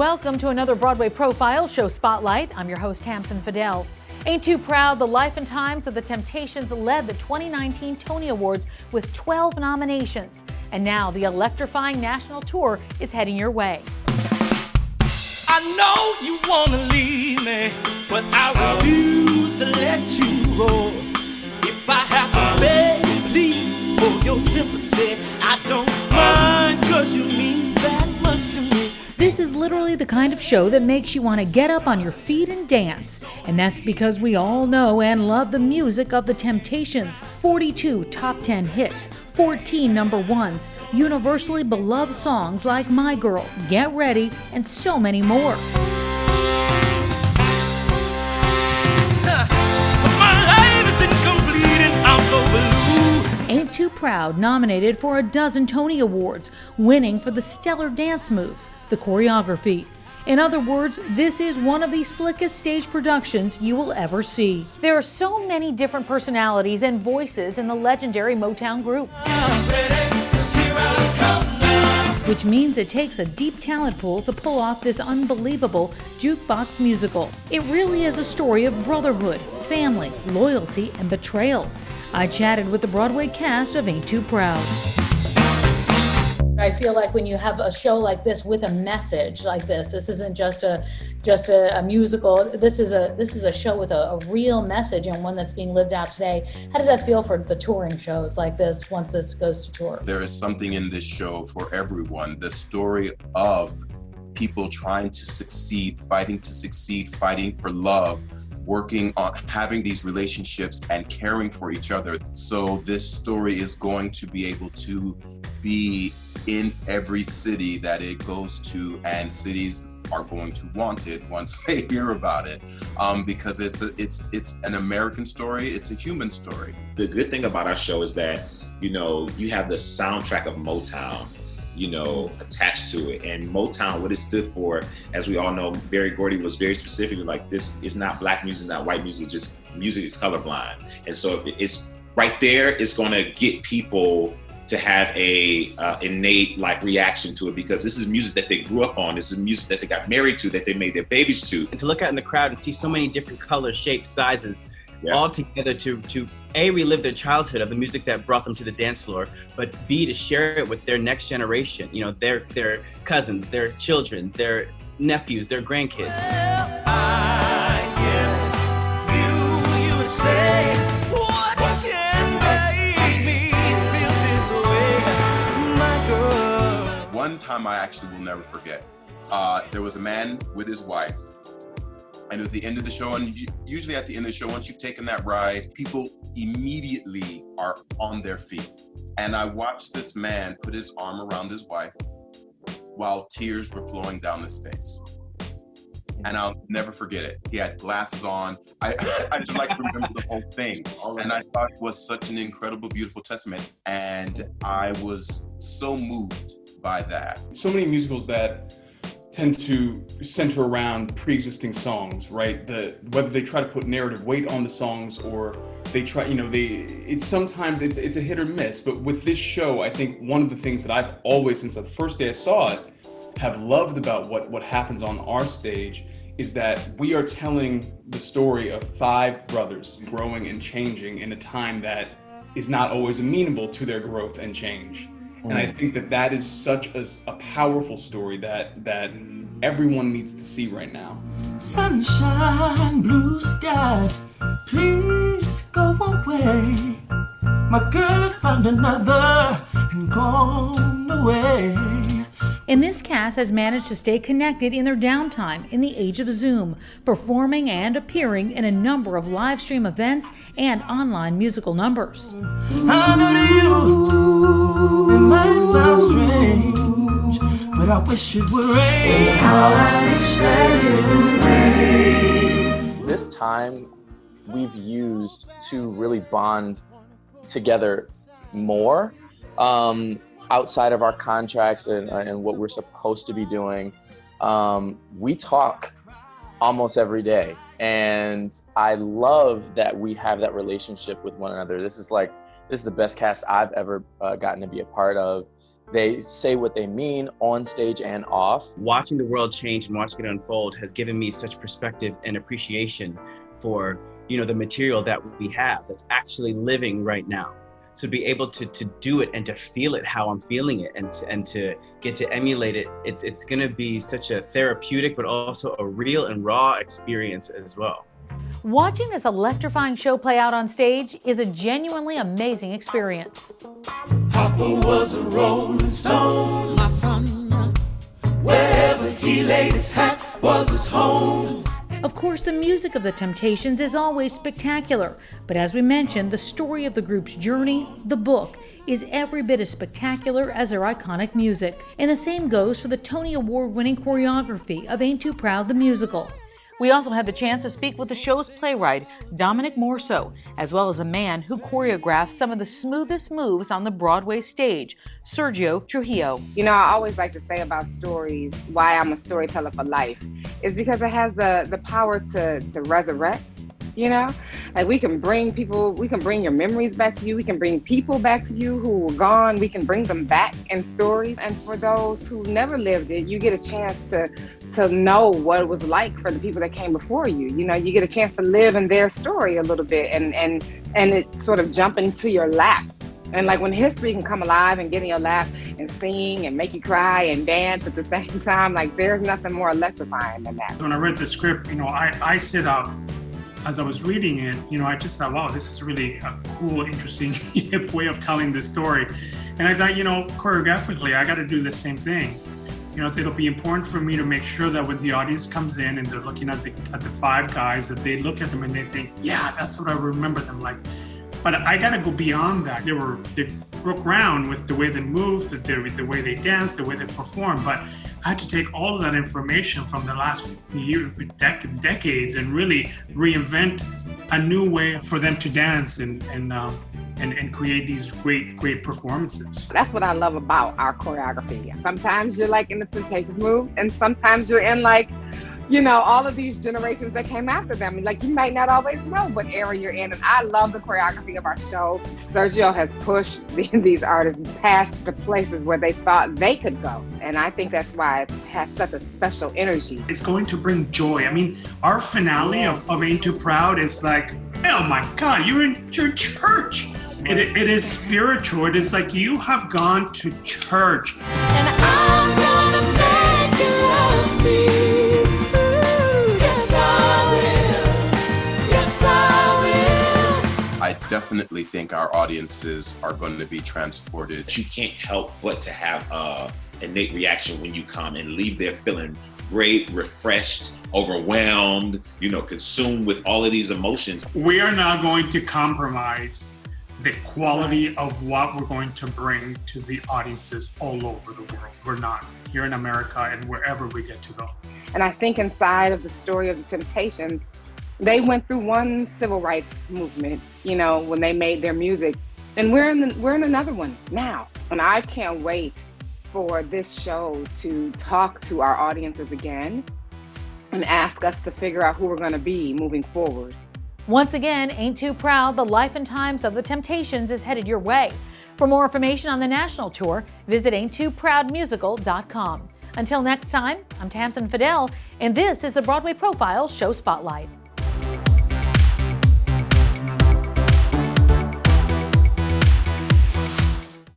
Welcome to another Broadway Profile Show Spotlight. I'm your host, Tamsin Fidel. Ain't Too Proud, the life and times of the Temptations led the 2019 Tony Awards with 12 nominations. And now the electrifying national tour is heading your way. I know you wanna leave me, but I refuse to let you go. If I have to beg and plead for your sympathy, I don't mind, 'cause you mean that much to me. This is literally the kind of show that makes you want to get up on your feet and dance. And that's because we all know and love the music of the Temptations. 42 top 10 hits, 14 number ones, universally beloved songs like My Girl, Get Ready, and so many more. Ain't Too Proud nominated for a dozen Tony Awards, winning for the stellar dance moves, the choreography. In other words, this is one of the slickest stage productions you will ever see. There are so many different personalities and voices in the legendary Motown group, which means it takes a deep talent pool to pull off this unbelievable jukebox musical. It really is a story of brotherhood, family, loyalty, and betrayal. I chatted with the Broadway cast of Ain't Too Proud. I feel like when you have a show like this with a message like this isn't just a musical. This is a show with a real message, and one that's being lived out today. How does that feel for the touring shows like this once this goes to tour? There is something in this show for everyone. The story of people trying to succeed, fighting for love, working on having these relationships and caring for each other. So this story is going to be able to be in every city that it goes to, and cities are going to want it once they hear about it, because it's an American story, it's a human story. The good thing about our show is that, you have the soundtrack of Motown, attached to it. And Motown, what it stood for, as we all know, Berry Gordy was very specifically like, this is not black music, not white music, just music is colorblind. And so if it's right there, it's gonna get people to have a innate reaction to it, because this is music that they grew up on. This is music that they got married to, that they made their babies to. And to look out in the crowd and see so many different colors, shapes, sizes, all together to A, relive their childhood of the music that brought them to the dance floor, but B, to share it with their next generation, their cousins, their children, their nephews, their grandkids. Well, I guess you would say, what can make me feel this way, my girl? One time I actually will never forget. There was a man with his wife, and at the end of the show, and usually at the end of the show, once you've taken that ride, people immediately are on their feet. And I watched this man put his arm around his wife while tears were flowing down his face. And I'll never forget it. He had glasses on. I just remember the whole thing. And I thought it was such an incredible, beautiful testament. And I was so moved by that. So many musicals that tend to center around pre-existing songs, right? Whether they try to put narrative weight on the songs or they try, sometimes it's a hit or miss. But with this show, I think one of the things that I've always, since the first day I saw it, have loved about what happens on our stage is that we are telling the story of 5 brothers growing and changing in a time that is not always amenable to their growth and change. And I think that is such a powerful story that everyone needs to see right now. Sunshine, blue skies, please go away. My girl has found another and gone away. And this cast has managed to stay connected in their downtime in the age of Zoom, performing and appearing in a number of live stream events and online musical numbers. I know to you, it might sound strange, but I wish it would rain. How I wish that it would rain. This time we've used to really bond together more. Outside of our contracts and what we're supposed to be doing, we talk almost every day. And I love that we have that relationship with one another. This is the best cast I've ever gotten to be a part of. They say what they mean on stage and off. Watching the world change and watching it unfold has given me such perspective and appreciation for, the material that we have that's actually living right now. To be able to do it and to feel it how I'm feeling it and to get to emulate it, it's going to be such a therapeutic but also a real and raw experience as well. Watching this electrifying show play out on stage is a genuinely amazing experience. Papa was a rolling stone, my son. Wherever he laid his hat was his home. Of course, the music of the Temptations is always spectacular, but as we mentioned, the story of the group's journey, the book, is every bit as spectacular as their iconic music. And the same goes for the Tony Award-winning choreography of Ain't Too Proud the musical. We also had the chance to speak with the show's playwright, Dominic Morso, as well as a man who choreographed some of the smoothest moves on the Broadway stage, Sergio Trujillo. I always like to say about stories, why I'm a storyteller for life, is because it has the power to resurrect, Like we can bring your memories back to you, we can bring people back to you who were gone, we can bring them back in stories. And for those who never lived it, you get a chance to know what it was like for the people that came before you. You get a chance to live in their story a little bit and it sort of jump into your lap. And like when history can come alive and get in your lap and sing and make you cry and dance at the same time, like there's nothing more electrifying than that. When I read the script, I set up, as I was reading it, I just thought, wow, this is really a cool, interesting way of telling this story. And I thought, choreographically, I got to do the same thing. So it'll be important for me to make sure that when the audience comes in and they're looking at the five guys, that they look at them and they think, yeah, that's what I remember them like. But I got to go beyond that. They broke ground with the way they moved, the way they danced, the way they performed. But I had to take all of that information from the last decades and really reinvent a new way for them to dance and create these great performances. That's what I love about our choreography. Sometimes you're like in the Temptations moves, and sometimes you're in all of these generations that came after them. Like you might not always know what era you're in. And I love the choreography of our show. Sergio has pushed these artists past the places where they thought they could go. And I think that's why it has such a special energy. It's going to bring joy. Our finale of Ain't Too Proud is like, oh my God, you're in your church. It is spiritual. It is like you have gone to church. And I'm gonna make you love me. I definitely think our audiences are going to be transported. You can't help but to have an innate reaction when you come and leave there feeling great, refreshed, overwhelmed, consumed with all of these emotions. We are not going to compromise the quality of what we're going to bring to the audiences all over the world. We're not, here in America and wherever we get to go. And I think inside of the story of the Temptations, they went through one civil rights movement, when they made their music. And we're in another one now. And I can't wait for this show to talk to our audiences again and ask us to figure out who we're going to be moving forward. Once again, Ain't Too Proud, the life and times of the Temptations is headed your way. For more information on the national tour, visit ain'ttooproudmusical.com. Until next time, I'm Tamsin Fidel, and this is the Broadway Profile Show Spotlight.